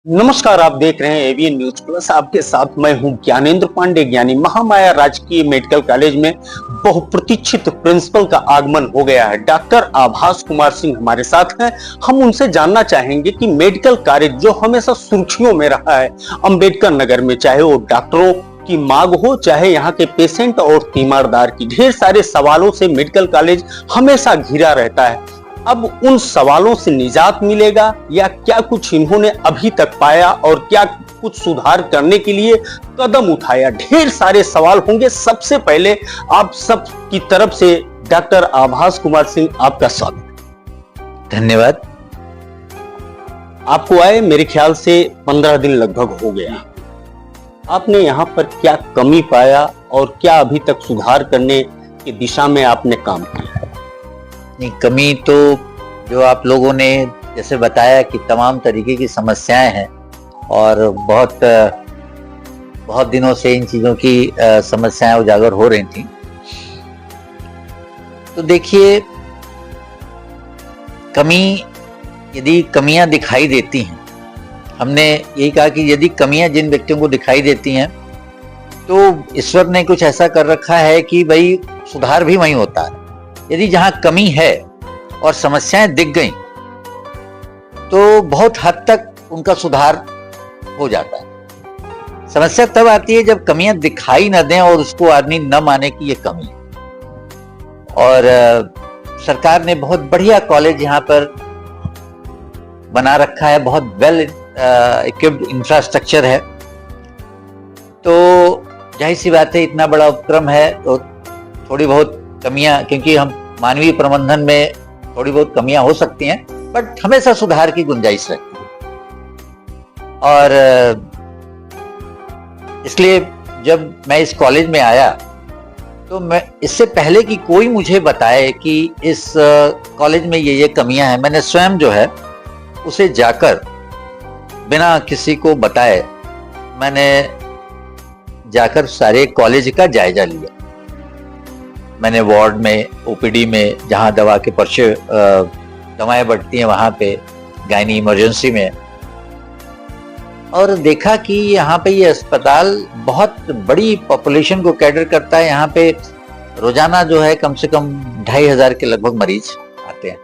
नमस्कार, आप देख रहे हैं एवीएन न्यूज प्लस। आपके साथ मैं हूं ज्ञानेंद्र पांडे। ज्ञानी महामाया राजकीय मेडिकल कॉलेज में बहुप्रतीक्षित प्रिंसिपल का आगमन हो गया है। डॉक्टर आभास कुमार सिंह हमारे साथ हैं। हम उनसे जानना चाहेंगे कि मेडिकल कॉलेज जो हमेशा सुर्खियों में रहा है अंबेडकर नगर में, चाहे वो डॉक्टरों की मांग हो, चाहे यहाँ के पेशेंट और तीमारदार की, ढेर सारे सवालों से मेडिकल कॉलेज हमेशा घिरा रहता है। अब उन सवालों से निजात मिलेगा या क्या कुछ इन्होंने अभी तक पाया और क्या कुछ सुधार करने के लिए कदम उठाया, ढेर सारे सवाल होंगे। सबसे पहले आप सब की तरफ से डॉक्टर आभास कुमार सिंह, आपका स्वागत। धन्यवाद। आपको आए मेरे ख्याल से 15 दिन लगभग हो गया। आपने यहाँ पर क्या कमी पाया और क्या अभी तक सुधार करने की दिशा में आपने काम किया? नहीं, कमी तो जो आप लोगों ने जैसे बताया कि तमाम तरीके की समस्याएं हैं और बहुत दिनों से इन चीज़ों की समस्याएं उजागर हो रही थी। तो देखिए, यदि कमियां दिखाई देती हैं, हमने यही कहा कि यदि कमियां जिन व्यक्तियों को दिखाई देती हैं तो ईश्वर ने कुछ ऐसा कर रखा है कि भाई सुधार भी वहीं होता है। यदि जहां कमी है और समस्याएं दिख गई तो बहुत हद तक उनका सुधार हो जाता है। समस्या तब आती है जब कमियां दिखाई न दें और उसको आदमी न माने कि ये कमी है। और सरकार ने बहुत बढ़िया कॉलेज यहाँ पर बना रखा है, बहुत वेल इक्विप्ड इंफ्रास्ट्रक्चर है। तो जाहिर सी बात है, इतना बड़ा उपक्रम है तो थोड़ी बहुत कमियां, क्योंकि हम मानवीय प्रबंधन में थोड़ी बहुत कमियां हो सकती हैं, बट हमेशा सुधार की गुंजाइश रहती है। और इसलिए जब मैं इस कॉलेज में आया तो मैं इससे पहले कि कोई मुझे बताए कि इस कॉलेज में ये कमियां हैं, मैंने स्वयं जो है उसे जाकर बिना किसी को बताए मैंने जाकर सारे कॉलेज का जायजा लिया। मैंने वार्ड में, ओपीडी में, जहाँ दवा के पर्चे दवाएं बढ़ती हैं वहाँ पे, गायनी इमरजेंसी में, और देखा कि यहाँ पे ये अस्पताल बहुत बड़ी पॉपुलेशन को कैटर करता है। यहाँ पे रोजाना जो है कम से कम 2500 के लगभग मरीज आते हैं।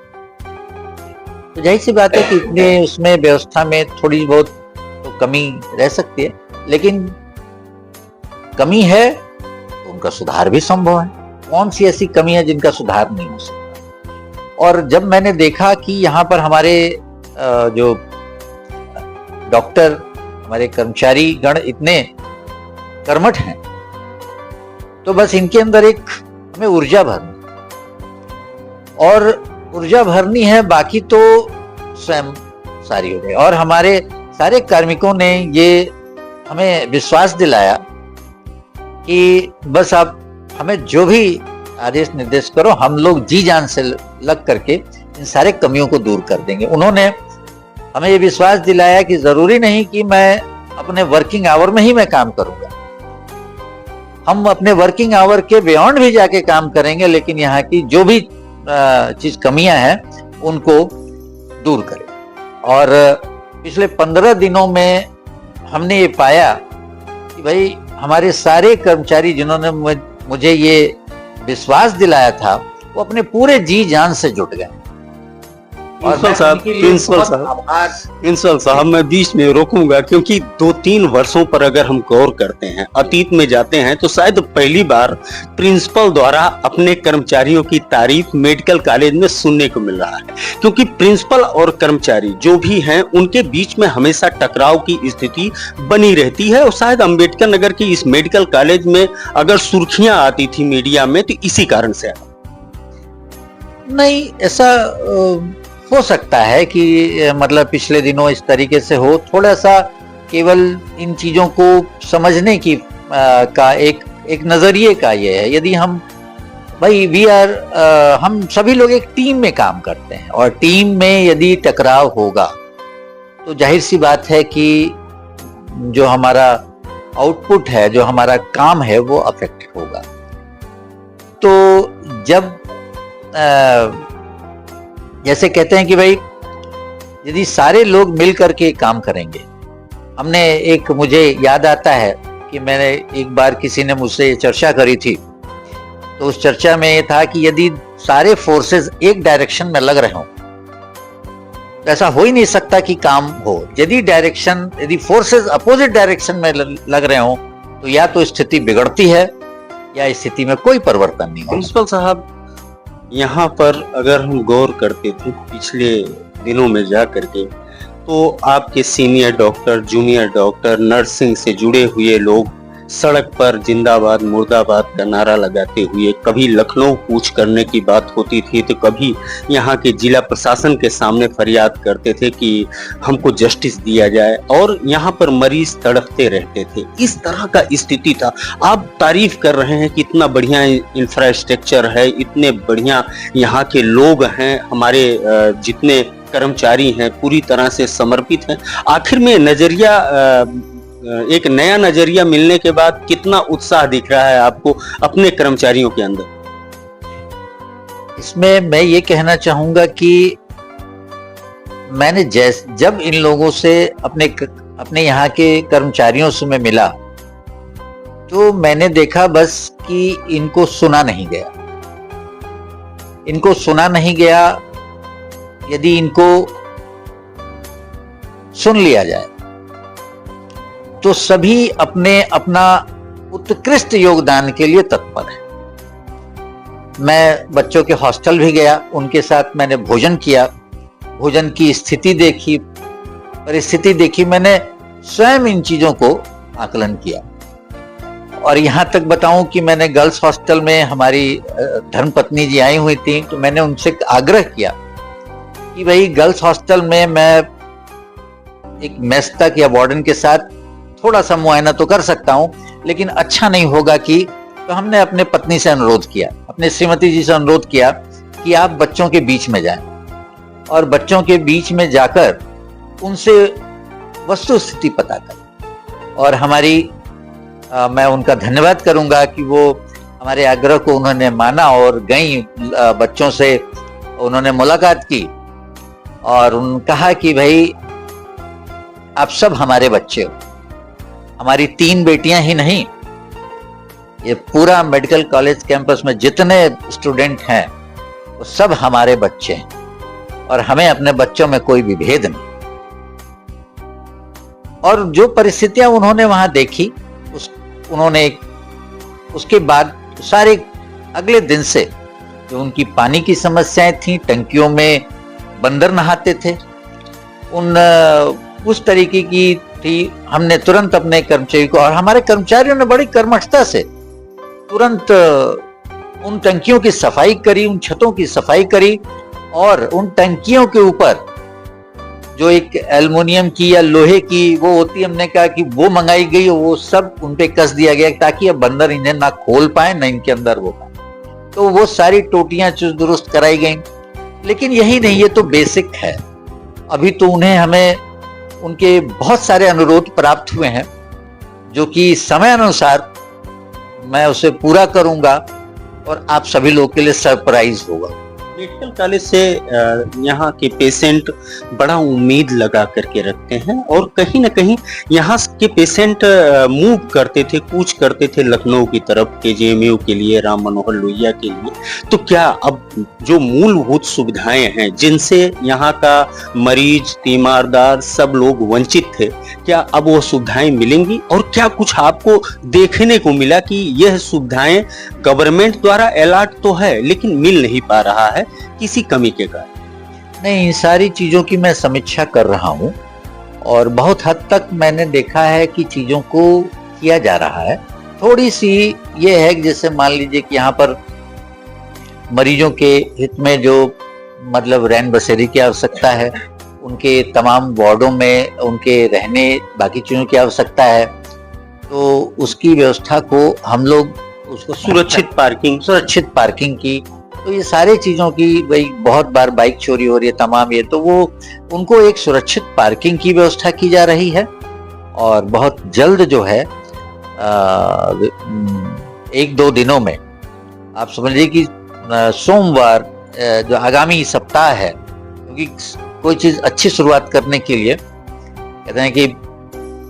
तो जाहिर सी बात है कि इतने उसमें व्यवस्था में थोड़ी बहुत तो कमी रह सकती है, लेकिन कमी है तो उनका सुधार भी संभव है। कौन सी ऐसी कमी है जिनका सुधार नहीं हो सकता? और जब मैंने देखा कि यहाँ पर हमारे जो डॉक्टर, हमारे कर्मचारी गण इतने कर्मठ हैं, तो बस इनके अंदर एक हमें ऊर्जा भरनी, और ऊर्जा भरनी है, बाकी तो स्वयं सारी हो गई। और हमारे सारे कार्मिकों ने ये हमें विश्वास दिलाया कि बस आप हमें जो भी आदेश निर्देश करो, हम लोग जी जान से लग करके इन सारे कमियों को दूर कर देंगे। उन्होंने हमें ये विश्वास दिलाया कि जरूरी नहीं कि मैं अपने वर्किंग आवर में ही मैं काम करूंगा, हम अपने वर्किंग आवर के बियॉन्ड भी जाके काम करेंगे, लेकिन यहाँ की जो भी चीज कमियां हैं उनको दूर करें। और पिछले 15 दिनों में हमने ये पाया कि भाई हमारे सारे कर्मचारी जिन्होंने मुझे ये विश्वास दिलाया था, वो अपने पूरे जी जान से जुट गए। प्रिंसिपल साहब, मैं बीच में रोकूंगा क्योंकि 2-3 वर्षों पर अगर हम गौर करते हैं, अतीत में जाते हैं, तो शायद पहली बार प्रिंसिपल द्वारा अपने कर्मचारियों की तारीफ मेडिकल कॉलेज में सुनने को मिल रहा है। क्योंकि प्रिंसिपल और कर्मचारी जो भी हैं उनके बीच में हमेशा टकराव की स्थिति बनी रहती है, और शायद अंबेडकर नगर की इस मेडिकल कॉलेज में अगर सुर्खियां आती थी मीडिया में तो इसी कारण से। नहीं, ऐसा हो सकता है कि मतलब पिछले दिनों इस तरीके से हो, थोड़ा सा केवल इन चीजों को समझने की का एक नजरिए का ये है। यदि हम भाई हम सभी लोग एक टीम में काम करते हैं, और टीम में यदि टकराव होगा तो जाहिर सी बात है कि जो हमारा आउटपुट है, जो हमारा काम है, वो अफेक्ट होगा। तो जब जैसे कहते हैं कि भाई यदि सारे लोग मिल करके काम करेंगे हमने एक, मुझे याद आता है कि मैंने एक बार किसी ने मुझसे चर्चा करी थी, तो उस चर्चा में ये था कि यदि सारे फोर्सेस एक डायरेक्शन में लग रहे हों तो ऐसा हो ही नहीं सकता कि काम हो। यदि फोर्सेस अपोजिट डायरेक्शन में लग रहे हों तो या तो स्थिति बिगड़ती है या स्थिति में कोई परिवर्तन नहीं होता। प्रिंसिपल साहब, यहाँ पर अगर हम गौर करते थे पिछले दिनों में जा करके, तो आपके senior doctor, junior doctor, nursing से जुड़े हुए लोग सड़क पर जिंदाबाद मुर्दाबाद का नारा लगाते हुए, कभी लखनऊ कूच करने की बात होती थी तो कभी यहाँ के जिला प्रशासन के सामने फरियाद करते थे कि हमको जस्टिस दिया जाए, और यहाँ पर मरीज तड़पते रहते थे। इस तरह का स्थिति था। आप तारीफ कर रहे हैं कि इतना बढ़िया इंफ्रास्ट्रक्चर है, इतने बढ़िया यहाँ के लोग हैं, हमारे जितने कर्मचारी हैं पूरी तरह से समर्पित हैं। आखिर में नजरिया, एक नया नजरिया मिलने के बाद कितना उत्साह दिख रहा है आपको अपने कर्मचारियों के अंदर? इसमें मैं ये कहना चाहूंगा कि मैंने जब इन लोगों से अपने यहाँ के कर्मचारियों से मैं मिला तो मैंने देखा बस कि इनको सुना नहीं गया। यदि इनको सुन लिया जाए तो सभी अपना उत्कृष्ट योगदान के लिए तत्पर है। मैं बच्चों के हॉस्टल भी गया, उनके साथ मैंने भोजन किया, भोजन की स्थिति देखी, परिस्थिति देखी, मैंने स्वयं इन चीजों को आकलन किया। और यहां तक बताऊं कि मैंने गर्ल्स हॉस्टल में, हमारी धर्मपत्नी जी आई हुई थी, तो मैंने उनसे आग्रह किया कि भाई गर्ल्स हॉस्टल में मैं एक मेस तक या वार्डन के साथ थोड़ा सा मुआयना तो कर सकता हूं, लेकिन अच्छा नहीं होगा कि, तो हमने अपने पत्नी से अनुरोध किया, अपने श्रीमती जी से अनुरोध किया कि आप बच्चों के बीच में जाएं और बच्चों के बीच में जाकर उनसे वस्तु स्थिति पता करें। और मैं उनका धन्यवाद करूंगा कि वो हमारे आग्रह को उन्होंने माना और गई, बच्चों से उन्होंने मुलाकात की और उन्होंने कहा कि भाई आप सब हमारे बच्चे हो। हमारी 3 बेटियां ही नहीं, ये पूरा मेडिकल कॉलेज कैंपस में जितने स्टूडेंट हैं वो सब हमारे बच्चे हैं और हमें अपने बच्चों में कोई भी भेद नहीं। और जो परिस्थितियां उन्होंने वहां देखी, उसके बाद सारे अगले दिन से जो उनकी पानी की समस्याएं थी, टंकियों में बंदर नहाते थे, उस तरीके की थी, हमने तुरंत अपने कर्मचारी को, और हमारे कर्मचारियों ने बड़ी कर्मठता से तुरंत उन टंकियों की सफाई करी, उन छतों की सफाई करी, और उन टंकियों के ऊपर जो एक एल्युमिनियम की या लोहे की वो होती, हमने कहा कि वो मंगाई गई, वो सब उन पे कस दिया गया ताकि अब बंदर इन्हें ना खोल पाए ना इनके अंदर वो पाए। तो वो सारी टोटियां चुस्त दुरुस्त कराई गई। लेकिन यही नहीं, ये तो बेसिक है। अभी तो हमें उनके बहुत सारे अनुरोध प्राप्त हुए हैं जो कि समय अनुसार मैं उसे पूरा करूंगा और आप सभी लोगों के लिए सरप्राइज होगा। मेडिकल कॉलेज से यहाँ के पेशेंट बड़ा उम्मीद लगा करके रखते हैं, और कहीं ना कहीं यहाँ के पेशेंट मूव करते थे, कूच करते थे लखनऊ की तरफ, केजीएमयू के लिए, राम मनोहर लोहिया के लिए। तो क्या अब जो मूलभूत सुविधाएं हैं जिनसे यहाँ का मरीज, तीमारदार सब लोग वंचित थे, क्या अब वो सुविधाएं मिलेंगी? और क्या कुछ आपको देखने को मिला कि यह सुविधाएं गवर्नमेंट द्वारा अलॉट तो है लेकिन मिल नहीं पा रहा है किसी कमी के कारण? नहीं, इन सारी चीजों की मैं समीक्षा कर रहा हूं और बहुत हद तक मैंने देखा है कि चीजों को किया जा रहा है। थोड़ी सी ये है कि जैसे मान लीजिए कि यहाँ पर मरीजों के हित में जो मतलब रैन बसेरी की आवश्यकता है, उनके तमाम वार्डों में उनके रहने बाकी चीजों की आवश्यकता है, तो उसकी व्यवस्था को हम लोग उसको सुरक्षित पार्किंग की, तो ये सारे चीजों की, भाई बहुत बार बाइक चोरी हो रही है तमाम, ये तो वो उनको एक सुरक्षित पार्किंग की व्यवस्था की जा रही है। और बहुत जल्द जो है 1-2 दिनों में आप समझिए कि सोमवार जो आगामी सप्ताह है, क्योंकि कोई चीज अच्छी शुरुआत करने के लिए कहते हैं कि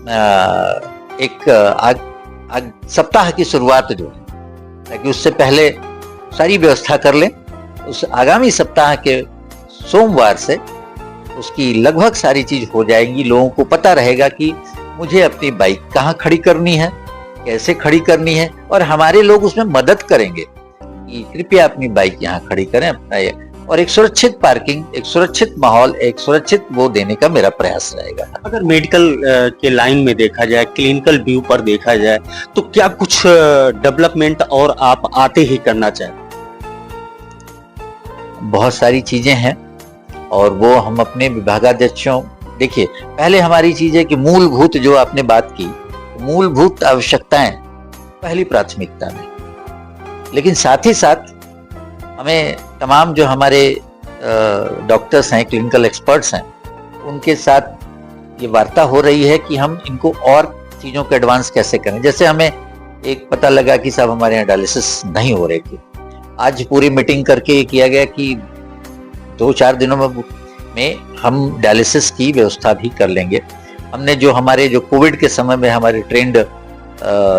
एक आज सप्ताह की शुरुआत जो है, ताकि उससे पहले सारी व्यवस्था कर लें। उस आगामी सप्ताह के सोमवार से उसकी लगभग सारी चीज हो जाएगी। लोगों को पता रहेगा कि मुझे अपनी बाइक कहाँ खड़ी करनी है, कैसे खड़ी करनी है, और हमारे लोग उसमें मदद करेंगे कि कृपया अपनी बाइक यहाँ खड़ी करें अपना ये। और एक सुरक्षित पार्किंग, एक सुरक्षित माहौल, एक सुरक्षित वो देने का मेरा प्रयास रहेगा। अगर मेडिकल के लाइन में देखा जाए, क्लिनिकल व्यू पर देखा जाए, तो क्या कुछ डेवलपमेंट और आप आते ही करना चाहें? बहुत सारी चीजें हैं और वो हम अपने विभागाध्यक्षों, देखिए पहले हमारी चीज है कि मूलभूत जो आपने बात की, मूलभूत आवश्यकताएं पहली प्राथमिकता में, लेकिन साथ ही साथ हमें तमाम जो हमारे डॉक्टर्स हैं, क्लिनिकल एक्सपर्ट्स हैं, उनके साथ ये वार्ता हो रही है कि हम इनको और चीज़ों को एडवांस कैसे करें। जैसे हमें एक पता लगा कि साहब हमारे यहाँ डायलिसिस नहीं हो रहे थे, आज पूरी मीटिंग करके ये किया गया कि 2-4 दिनों में हम डायलिसिस की व्यवस्था भी कर लेंगे। हमने जो हमारे जो कोविड के समय में हमारे ट्रेंड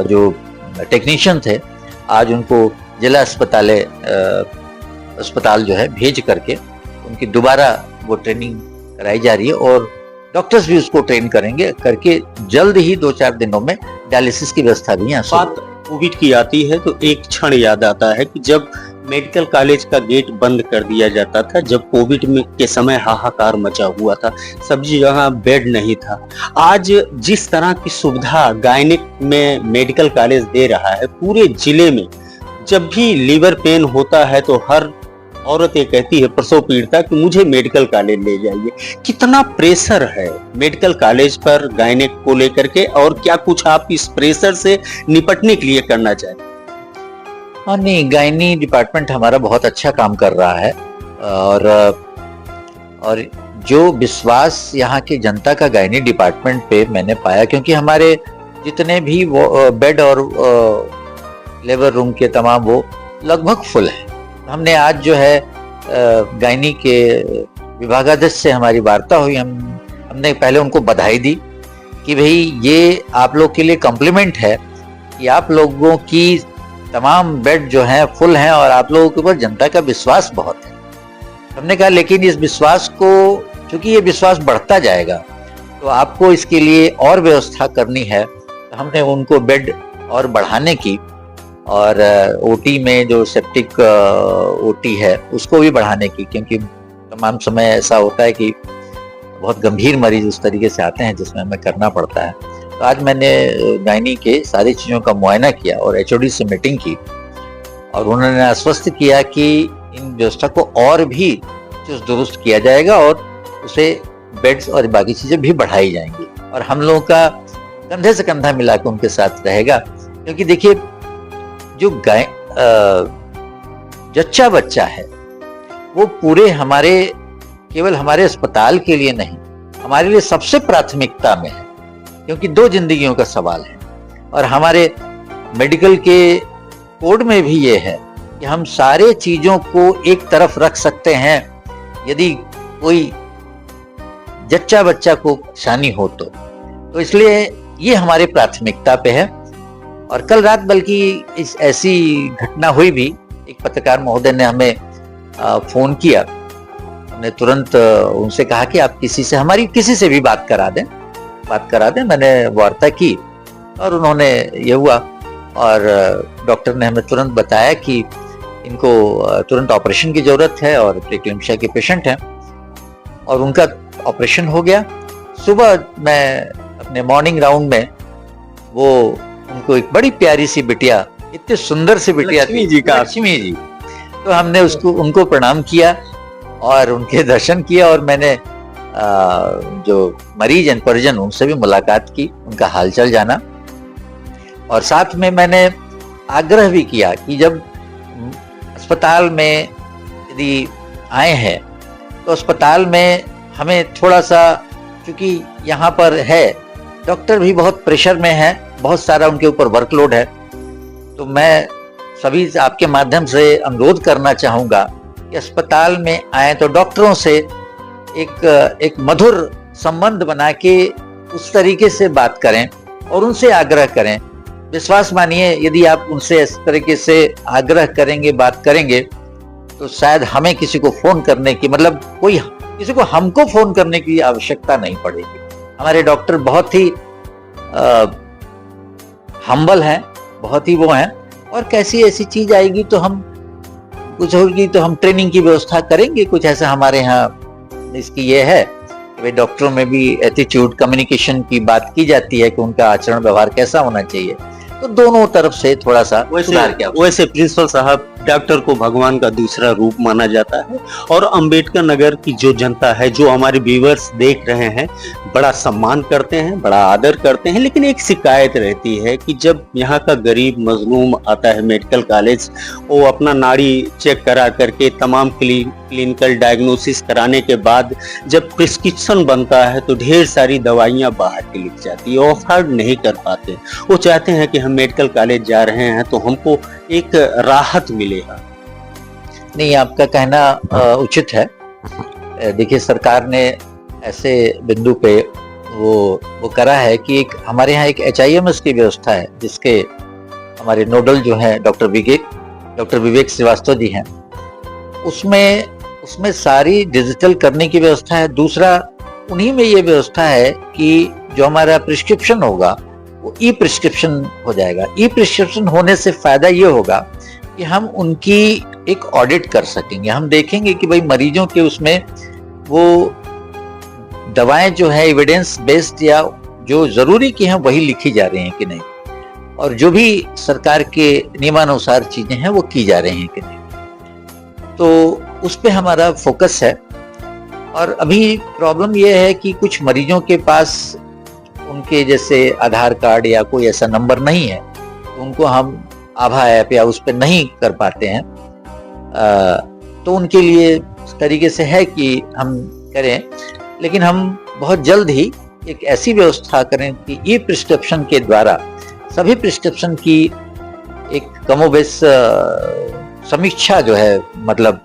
जो टेक्नीशियन थे, आज उनको जिला अस्पताल जो है भेज करके उनकी दोबारा वो ट्रेनिंग कराई जा रही है और डॉक्टर्स भी उसको ट्रेन करेंगे करके जल्द ही 2-4 दिनों में डायलिसिस की व्यवस्था भी यहाँ बात कोविड की आती है तो एक क्षण याद आता है कि जब मेडिकल कॉलेज का गेट बंद कर दिया जाता था, जब कोविड में के समय हाहाकार मचा हुआ था, सब जगह बेड नहीं था। आज जिस तरह की सुविधा गायनिक में मेडिकल कॉलेज दे रहा है, पूरे जिले में जब भी लीवर पेन होता है तो हर औरत ये कहती है, प्रसव पीड़िता, कि मुझे मेडिकल कॉलेज ले जाइए। कितना प्रेशर है मेडिकल कॉलेज पर गायनिक को लेकर के, और क्या कुछ आप इस प्रेशर से निपटने के लिए करना चाहते हैं? हाँ, नहीं, गायनी डिपार्टमेंट हमारा बहुत अच्छा काम कर रहा है और जो विश्वास यहाँ की जनता का गायनी डिपार्टमेंट पे मैंने पाया, क्योंकि हमारे जितने भी वो बेड और लेबर रूम के तमाम वो लगभग फुल है। हमने आज जो है गायनी के विभागाध्यक्ष से हमारी वार्ता हुई, हमने पहले उनको बधाई दी कि भाई ये आप लोग के लिए कॉम्प्लीमेंट है कि आप लोगों की तमाम बेड जो हैं फुल हैं और आप लोगों के ऊपर जनता का विश्वास बहुत है। हमने कहा लेकिन इस विश्वास को, चूंकि ये विश्वास बढ़ता जाएगा तो आपको इसके लिए और व्यवस्था करनी है। तो हमने उनको बेड और बढ़ाने की, और ओटी में जो सेप्टिक ओटी है उसको भी बढ़ाने की, क्योंकि तमाम समय ऐसा होता है कि बहुत गंभीर मरीज उस तरीके से आते हैं जिसमें हमें करना पड़ता है। तो आज मैंने गायनी के सारी चीज़ों का मुआयना किया और एचओडी से मीटिंग की और उन्होंने आश्वस्त किया कि इन व्यवस्था को और भी चुस्त दुरुस्त किया जाएगा और उसे बेड्स और बाकी चीज़ें भी बढ़ाई जाएंगी और हम लोगों का कंधे से कंधा मिला के उनके साथ रहेगा। क्योंकि देखिए जो जच्चा बच्चा है वो पूरे हमारे, केवल हमारे अस्पताल के लिए नहीं, हमारे लिए सबसे प्राथमिकता में है, क्योंकि 2 जिंदगियों का सवाल है। और हमारे मेडिकल के कोड में भी ये है कि हम सारे चीजों को एक तरफ रख सकते हैं यदि कोई जच्चा बच्चा को परेशानी हो तो इसलिए ये हमारे प्राथमिकता पे है। और कल रात बल्कि इस ऐसी घटना हुई भी, एक पत्रकार महोदय ने हमें फोन किया, हमने तुरंत उनसे कहा कि आप हमारी किसी से भी बात करा दें। मैंने वार्ता की और उन्होंने ये हुआ और डॉक्टर ने हमें तुरंत बताया कि इनको तुरंत ऑपरेशन की जरूरत है और प्रीक्लेम्शिया के पेशेंट हैं और उनका ऑपरेशन हो गया। सुबह मैं अपने मॉर्निंग राउंड में वो उनको एक बड़ी प्यारी सी बिटिया, इतनी सुंदर सी बिटिया लक्ष्मी जी, तो हमने उनको प्रणाम किया और उनके दर्शन किया और मैंने जो मरीज एंड परिजन उनसे भी मुलाकात की, उनका हालचाल जाना। और साथ में मैंने आग्रह भी किया कि जब अस्पताल में यदि आए हैं तो अस्पताल में हमें थोड़ा सा, क्योंकि यहाँ पर है डॉक्टर भी बहुत प्रेशर में है, बहुत सारा उनके ऊपर वर्कलोड है, तो मैं सभी आपके माध्यम से अनुरोध करना चाहूँगा कि अस्पताल में आए तो डॉक्टरों से एक मधुर संबंध बना के उस तरीके से बात करें और उनसे आग्रह करें। विश्वास मानिए, यदि आप उनसे इस तरीके से आग्रह करेंगे, बात करेंगे, तो शायद हमें किसी को फोन करने की, मतलब कोई किसी को हमको फोन करने की आवश्यकता नहीं पड़ेगी। हमारे डॉक्टर बहुत ही हम्बल हैं, बहुत ही वो हैं, और कैसी ऐसी चीज आएगी तो हम कुछ होगी तो हम ट्रेनिंग की व्यवस्था करेंगे। कुछ ऐसा हमारे यहाँ इसकी ये है कि भाई डॉक्टरों में भी एटीट्यूड, कम्युनिकेशन की बात की जाती है कि उनका आचरण व्यवहार कैसा होना चाहिए। तो दोनों तरफ से थोड़ा सा सुधार किया। वैसे प्रिंसिपल साहब, डॉक्टर को भगवान का दूसरा रूप माना जाता है और अंबेडकर नगर की जो जनता है, जो हमारे व्यूअर्स देख रहे हैं, बड़ा सम्मान करते हैं, बड़ा आदर करते हैं। लेकिन एक शिकायत रहती है कि जब यहाँ का गरीब मजलूम आता है मेडिकल कॉलेज, वो अपना नाड़ी चेक करा करके तमाम क्लिनिकल डायग्नोसिस कराने के बाद जब प्रिस्क्रिप्शन बनता है तो ढेर सारी दवाइयाँ बाहर की लिख जाती है, वो अफोर्ड नहीं कर पाते। वो चाहते हैं कि हम मेडिकल कॉलेज जा रहे हैं तो हमको एक राहत मिलेगा। नहीं, आपका कहना उचित है। देखिए, सरकार ने ऐसे बिंदु पे वो करा है कि एक हमारे यहाँ एक HIMS की व्यवस्था है, जिसके हमारे नोडल जो हैं डॉक्टर विवेक श्रीवास्तव जी हैं। उसमें सारी डिजिटल करने की व्यवस्था है। दूसरा, उन्हीं में ये व्यवस्था है कि जो हमारा प्रिस्क्रिप्शन होगा वो ई प्रिस्क्रिप्शन हो जाएगा। ई प्रिस्क्रिप्शन होने से फायदा ये होगा कि हम उनकी एक ऑडिट कर सकेंगे। हम देखेंगे कि भाई मरीजों के उसमें वो दवाएं जो है एविडेंस बेस्ड या जो जरूरी की हैं वही लिखी जा रही हैं कि नहीं, और जो भी सरकार के नियमानुसार चीजें हैं वो की जा रही हैं कि नहीं। तो उस पे हमारा फोकस है। और अभी प्रॉब्लम ये है कि कुछ मरीजों के पास उनके जैसे आधार कार्ड या कोई ऐसा नंबर नहीं है, तो उनको हम आभा ऐप या उस पर नहीं कर पाते हैं। तो उनके लिए इस तरीके से है कि हम करें, लेकिन हम बहुत जल्द ही एक ऐसी व्यवस्था करें कि ई प्रिस्क्रिप्शन के द्वारा सभी प्रिस्क्रिप्शन की एक कमोबेश समीक्षा जो है, मतलब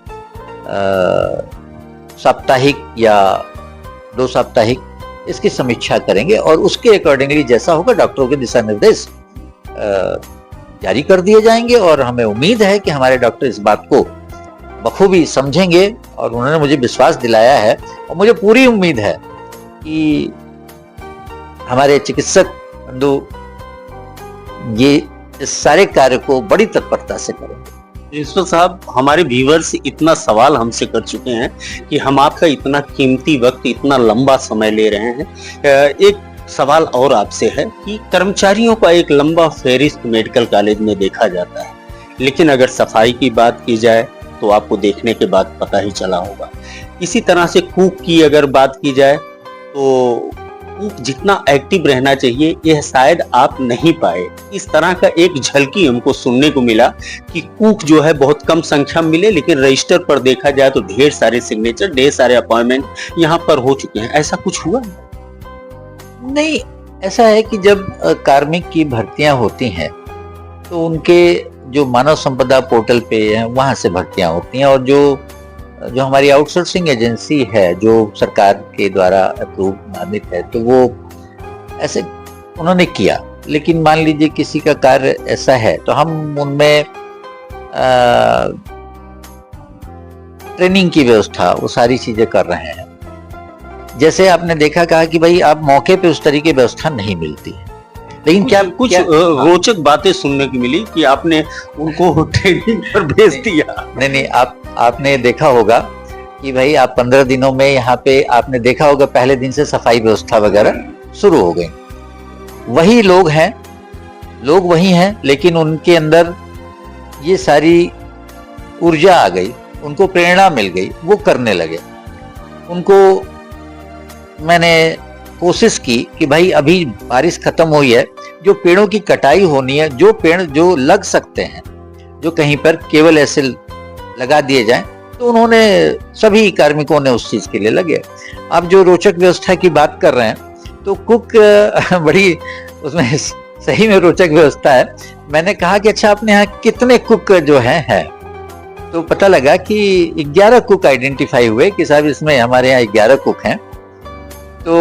साप्ताहिक या 2 साप्ताहिक इसकी समीक्षा करेंगे और उसके अकॉर्डिंगली जैसा होगा डॉक्टरों के दिशा निर्देश जारी कर दिए जाएंगे। और हमें उम्मीद है कि हमारे डॉक्टर इस बात को बखूबी समझेंगे, और उन्होंने मुझे विश्वास दिलाया है और मुझे पूरी उम्मीद है कि हमारे चिकित्सक बंधु ये इस सारे कार्य को बड़ी तत्परता से करेंगे। प्रिंसिपल साहब, हमारे व्यूअर्स इतना सवाल हमसे कर चुके हैं कि हम आपका इतना कीमती वक्त, इतना लंबा समय ले रहे हैं। एक सवाल और आपसे है कि कर्मचारियों का एक लंबा फेरिस्त मेडिकल कॉलेज में देखा जाता है, लेकिन अगर सफाई की बात की जाए तो आपको देखने के बाद पता ही चला होगा। इसी तरह से कुक की अगर बात की जाए तो कुक जितना एक्टिव रहना चाहिए यह शायद आप नहीं पाए। इस तरह का एक झलकी हमको सुनने को मिला कि कुक जो है बहुत कम संख्या में मिले, लेकिन रजिस्टर पर देखा जाए तो ढेर सारे सिग्नेचर, ढेर सारे अपॉइंटमेंट यहाँ पर हो चुके हैं। ऐसा कुछ हुआ नहीं? ऐसा है कि जब कार्मिक की भर्तियां होती हैं तो उनके जो मानव संपदा पोर्टल पे है वहां से भर्तियां होती हैं, और जो हमारी आउटसोर्सिंग एजेंसी है जो सरकार के द्वारा अप्रूव मानित है, तो वो ऐसे उन्होंने किया। लेकिन मान लीजिए किसी का कार्य ऐसा है तो हम उनमें ट्रेनिंग की व्यवस्था, वो सारी चीजें कर रहे हैं। जैसे आपने देखा, कहा कि भाई आप मौके पे उस तरीके की व्यवस्था नहीं मिलती है, लेकिन कुछ रोचक बातें सुनने की मिली कि आपने उनको ट्रेनिंग पर भेज दिया। नहीं, आपने देखा होगा कि भाई आप 15 दिनों में यहाँ पे आपने देखा होगा पहले दिन से सफाई व्यवस्था वगैरह शुरू हो गई। वही लोग हैं, लोग वही हैं, लेकिन उनके अंदर ये सारी ऊर्जा आ गई, उनको प्रेरणा मिल गई, वो करने लगे। उनको मैंने कोशिश की कि भाई अभी बारिश खत्म हुई है, जो पेड़ों की कटाई होनी है, जो पेड़ जो लग सकते हैं, जो कहीं पर केवल ऐसे लगा दिए जाएं, तो उन्होंने सभी कार्मिकों ने उस चीज के लिए लगे। अब जो रोचक व्यवस्था की बात कर रहे हैं, तो कुक बड़ी उसमें सही में रोचक व्यवस्था है। मैंने कहा कि अच्छा आपने यहाँ कितने कुक जो है, तो पता लगा कि 11 कुक आइडेंटिफाई हुए कि साहब इसमें हमारे यहाँ 11 कुक हैं। तो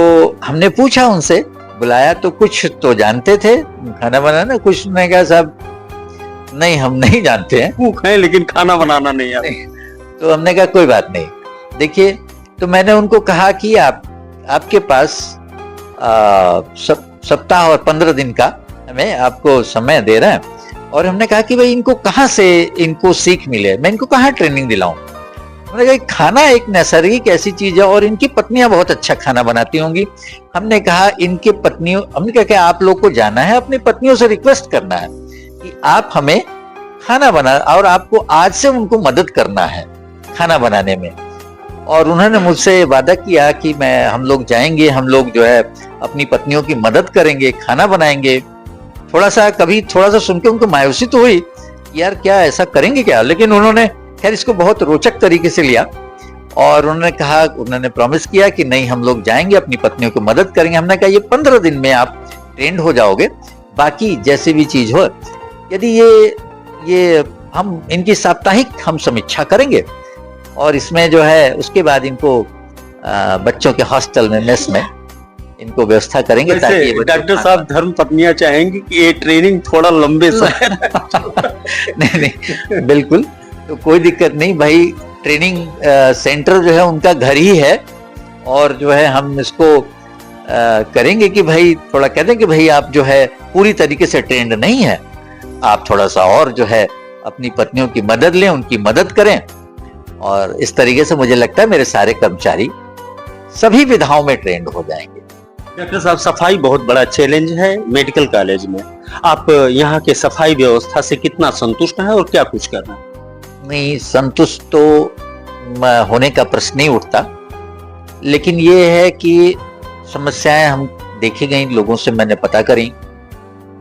हमने पूछा उनसे बुलाया तो कुछ तो जानते थे खाना बनाना, कुछ ने कहा साहब नहीं हम नहीं जानते हैं, कुक हैं लेकिन खाना बनाना नहीं आता। तो हमने कहा कोई बात नहीं। देखिए, तो मैंने उनको कहा कि आपके पास सप्ताह और 15 दिन का हमें आपको समय दे रहे हैं, और हमने कहा कि भाई इनको कहाँ से इनको सीख मिले, मैं इनको कहाँ ट्रेनिंग दिलाऊं। हमने कहा खाना एक नैसर्गिक ऐसी चीज है और इनकी पत्नियां बहुत अच्छा खाना बनाती होंगी। हमने कहा इनके पत्नियों, हमने कहा कि आप लोग को जाना है अपनी पत्नियों से रिक्वेस्ट करना है कि आप हमें खाना बना, और आपको आज से उनको मदद करना है खाना बनाने में। और उन्होंने मुझसे वादा किया कि हम लोग जाएंगे, हम लोग जो है अपनी पत्नियों की मदद करेंगे, खाना बनाएंगे। थोड़ा सा सुन के उनको मायूसी तो हुई, यार क्या ऐसा करेंगे क्या, लेकिन उन्होंने खैर इसको बहुत रोचक तरीके से लिया और उन्होंने प्रॉमिस किया कि नहीं हम लोग जाएंगे, अपनी पत्नियों की मदद करेंगे। हमने कहा ये 15 दिन में आप ट्रेंड हो जाओगे, बाकी जैसे भी चीज हो, यदि ये हम इनकी साप्ताहिक हम समीक्षा करेंगे और इसमें जो है उसके बाद इनको बच्चों के हॉस्टल में, मेस में इनको व्यवस्था करेंगे ताकि डॉक्टर साहब धर्म पत्नियां चाहेंगी कि ये ट्रेनिंग थोड़ा लंबे समय नहीं बिल्कुल, तो कोई दिक्कत नहीं भाई। ट्रेनिंग सेंटर जो है उनका घर ही है, और जो है हम इसको करेंगे कि भाई थोड़ा कहते हैं कि भाई आप जो है पूरी तरीके से ट्रेंड नहीं है, आप थोड़ा सा और जो है अपनी पत्नियों की मदद लें, उनकी मदद करें। और इस तरीके से मुझे लगता है मेरे सारे कर्मचारी सभी विधाओं में ट्रेंड हो जाएंगे। डॉक्टर साहब, सफाई बहुत बड़ा चैलेंज है मेडिकल कॉलेज में, आप यहाँ के सफाई व्यवस्था से कितना संतुष्ट हैं और क्या कुछ कर रहे हैं? नहीं, संतुष्ट तो होने का प्रश्न नहीं उठता, लेकिन ये है कि समस्याएं हम देखी गई, लोगों से मैंने पता करी,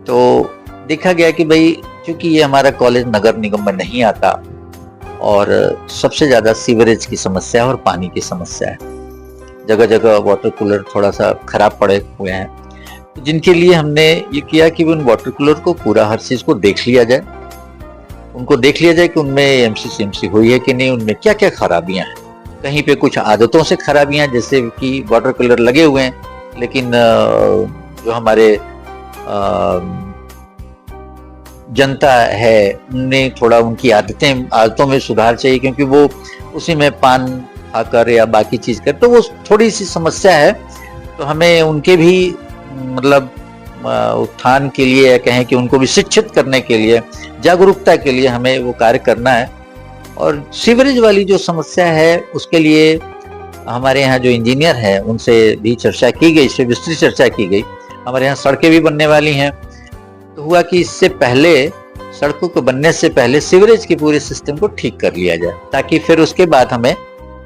तो देखा गया कि भाई क्योंकि ये हमारा कॉलेज नगर निगम में नहीं आता और सबसे ज्यादा सीवरेज की समस्या और पानी की समस्या है, जगह जगह वाटर कूलर थोड़ा सा खराब पड़े हुए हैं, जिनके लिए हमने ये किया कि उन वाटर कूलर को पूरा हर चीज को देख लिया जाए, उनको देख लिया जाए कि उनमें एमसी हुई है कि नहीं, उनमें क्या क्या खराबियां हैं। कहीं पे कुछ आदतों से खराबियां, जैसे कि वाटर कूलर लगे हुए हैं लेकिन जो हमारे जनता है उन्हें थोड़ा उनकी आदतों में सुधार चाहिए, क्योंकि वो उसी में पान खाकर या बाकी चीज कर, तो वो थोड़ी सी समस्या है। तो हमें उनके भी मतलब उत्थान के लिए, या कहें कि उनको भी शिक्षित करने के लिए, जागरूकता के लिए हमें वो कार्य करना है। और सीवरेज वाली जो समस्या है उसके लिए हमारे यहाँ जो इंजीनियर हैं उनसे भी चर्चा की गई, इससे विस्तृत चर्चा की गई। हमारे यहाँ सड़कें भी बनने वाली हैं, तो हुआ कि इससे पहले, सड़कों को बनने से पहले सीवरेज के पूरे सिस्टम को ठीक कर लिया जाए, ताकि फिर उसके बाद हमें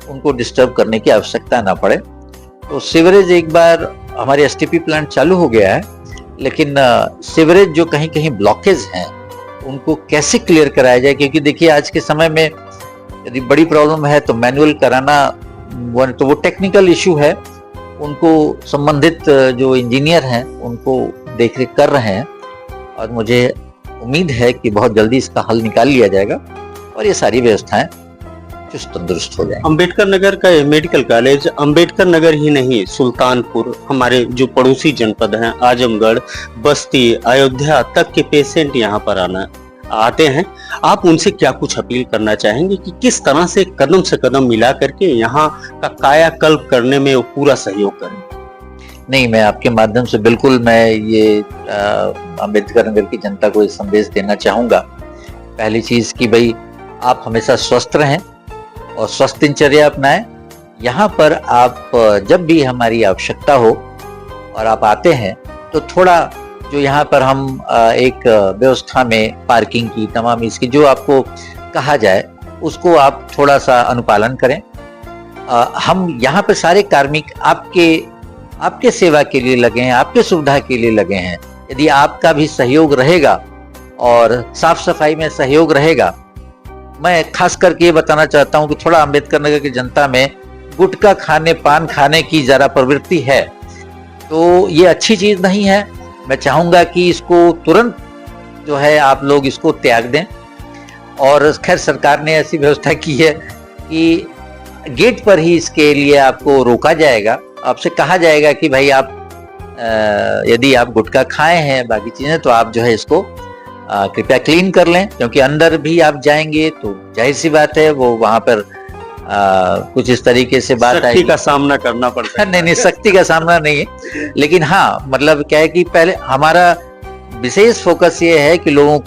उनको डिस्टर्ब करने की आवश्यकता ना पड़े। तो सीवरेज एक बार हमारे एसटीपी प्लांट चालू हो गया है, लेकिन सीवरेज जो कहीं कहीं ब्लॉकेज हैं उनको कैसे क्लियर कराया जाए, क्योंकि देखिए आज के समय में यदि बड़ी प्रॉब्लम है तो मैनुअल कराना तो वो टेक्निकल इशू है, उनको संबंधित जो इंजीनियर हैं उनको देखरेख कर रहे हैं, और मुझे उम्मीद है कि बहुत जल्दी इसका हल निकाल लिया जाएगा और ये सारी व्यवस्थाएं चुस्त तंदुरुस्त हो जाएंगी। अंबेडकर नगर का मेडिकल कॉलेज अंबेडकर नगर ही नहीं, सुल्तानपुर, हमारे जो पड़ोसी जनपद हैं आजमगढ़, बस्ती, अयोध्या तक के पेशेंट यहाँ पर आते हैं। आप उनसे क्या कुछ अपील करना चाहेंगे कि किस तरह से कदम मिला करके यहाँ का कायाकल्प करने में वो पूरा सहयोग करें? नहीं, मैं आपके माध्यम से बिल्कुल मैं ये अंबेडकर नगर की जनता को ये संदेश देना चाहूंगा। पहली चीज कि भाई आप हमेशा स्वस्थ रहें और स्वस्थ दिनचर्या अपनाएं। यहाँ पर आप जब भी हमारी आवश्यकता हो और आप आते हैं तो थोड़ा जो यहाँ पर हम एक व्यवस्था में पार्किंग की, तमाम इसकी जो आपको कहा जाए उसको आप थोड़ा सा अनुपालन करें। हम यहाँ पर सारे कार्मिक आपके सेवा के लिए लगे हैं, आपके सुविधा के लिए लगे हैं। यदि आपका भी सहयोग रहेगा और साफ सफाई में सहयोग रहेगा, मैं खास करके ये बताना चाहता हूँ कि थोड़ा अंबेडकर नगर की जनता में गुटखा खाने, पान खाने की जरा प्रवृत्ति है, तो ये अच्छी चीज नहीं है। मैं चाहूंगा कि इसको तुरंत जो है आप लोग इसको त्याग दें। और खैर सरकार ने ऐसी व्यवस्था की है कि गेट पर ही इसके लिए आपको रोका जाएगा, आपसे कहा जाएगा कि भाई आप यदि आप गुटखा खाए हैं बाकी चीजें तो आप जो है इसको कृपया क्लीन कर लें, क्योंकि अंदर भी आप जाएंगे तो जाहिर सी बात है वो वहां पर कुछ इस तरीके से बात सख्ती आएगी। का सामना करना पड़ता है। नहीं, सख्ती का सामना नहीं है, लेकिन हाँ मतलब क्या है कि पहले हमारा विशेष फोकस ये है कि लोगों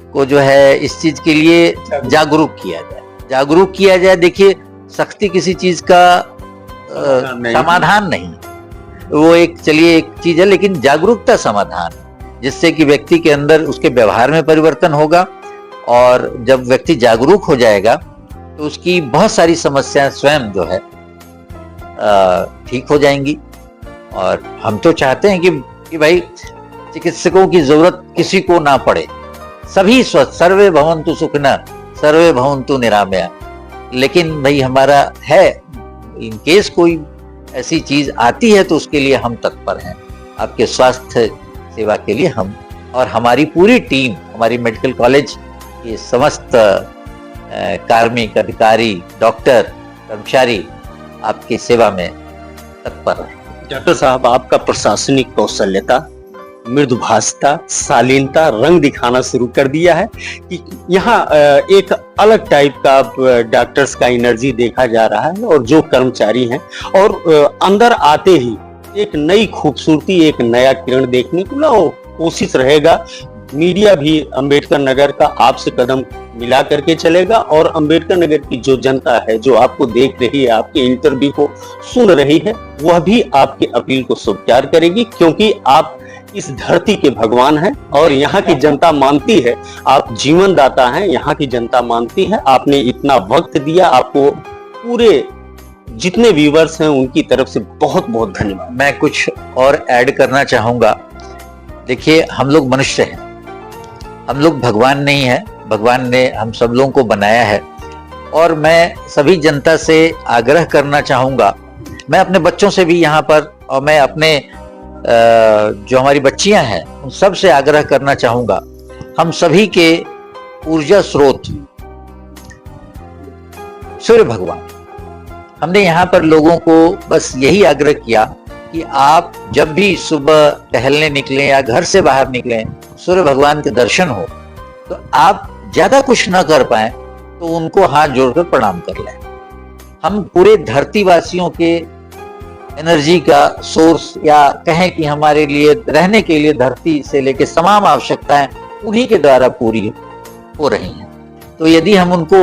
को जो है इस चीज के लिए जागरूक किया जाए। देखिए, सख्ती किसी चीज का समाधान नहीं, वो एक चलिए एक चीज है, लेकिन जागरूकता समाधान है, जिससे कि व्यक्ति के अंदर उसके व्यवहार में परिवर्तन होगा, और जब व्यक्ति जागरूक हो जाएगा तो उसकी बहुत सारी समस्याएं स्वयं जो है ठीक हो जाएंगी। और हम तो चाहते हैं कि भाई चिकित्सकों की जरूरत किसी को ना पड़े, सभी स्वस्थ, सर्वे भवन्तु सुखिनः सर्वे भवन्तु निरामया। लेकिन भाई हमारा है, इन केस कोई ऐसी चीज आती है तो उसके लिए हम तत्पर हैं, आपके स्वास्थ्य सेवा के लिए हम और हमारी पूरी टीम, हमारी मेडिकल कॉलेज के समस्त कार्मिक, अधिकारी, डॉक्टर, कर्मचारी आपकी सेवा में तत्पर है। डॉक्टर साहब, आपका प्रशासनिक कौशल्यता, मृदुभाषिता, शालीनता, रंग दिखाना शुरू कर दिया है कि यहाँ एक अलग टाइप का डॉक्टर्स का एनर्जी देखा जा रहा है, और जो कर्मचारी हैं और अंदर आते ही एक नई खूबसूरती, एक नया किरण देखने को कोशिश रहेगा। मीडिया भी अंबेडकर नगर का आपसे कदम मिला करके चलेगा, और अंबेडकर नगर की जो जनता है, जो आपको देख रही है, आपके इंटरव्यू को सुन रही है, वह भी आपकी अपील को स्वीकार करेगी, क्योंकि आप इस धरती के भगवान हैं और यहाँ की जनता मानती है आप जीवन दाता हैं। यहाँ की जनता मानती है आपने इतना वक्त दिया। आपको पूरे जितने व्यूअर्स हैं उनकी तरफ से बहुत बहुत धन्यवाद। मैं कुछ और ऐड करना चाहूंगा। देखिए, हम लोग मनुष्य हैं, हम लोग भगवान नहीं है। भगवान ने हम सब लोगों को बनाया है, और मैं सभी जनता से आग्रह करना चाहूंगा, मैं अपने बच्चों से भी यहाँ पर, और मैं अपने जो हमारी बच्चियां हैं उन सब से आग्रह करना चाहूंगा, हम सभी के ऊर्जा स्रोत सूर्य भगवान। हमने यहाँ पर लोगों को बस यही आग्रह किया कि आप जब भी सुबह टहलने निकलें या घर से बाहर निकलें, सूर्य भगवान के दर्शन हो, तो आप ज्यादा कुछ ना कर पाए तो उनको हाथ जोड़कर प्रणाम कर लें। हम पूरे धरतीवासियों के एनर्जी का सोर्स, या कहें कि हमारे लिए रहने के लिए धरती से लेकर तमाम आवश्यकताएं उन्हीं के द्वारा पूरी हो रही हैं। तो यदि हम उनको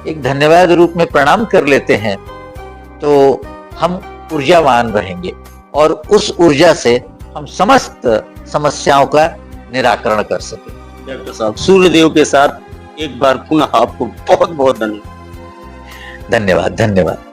एक धन्यवाद रूप में प्रणाम कर लेते हैं तो हम ऊर्जावान रहेंगे, और उस ऊर्जा से हम समस्त समस्याओं का निराकरण कर सकें। डॉक्टर साहब, सूर्यदेव के साथ एक बार पुनः आपको बहुत बहुत धन्यवाद। धन्यवाद।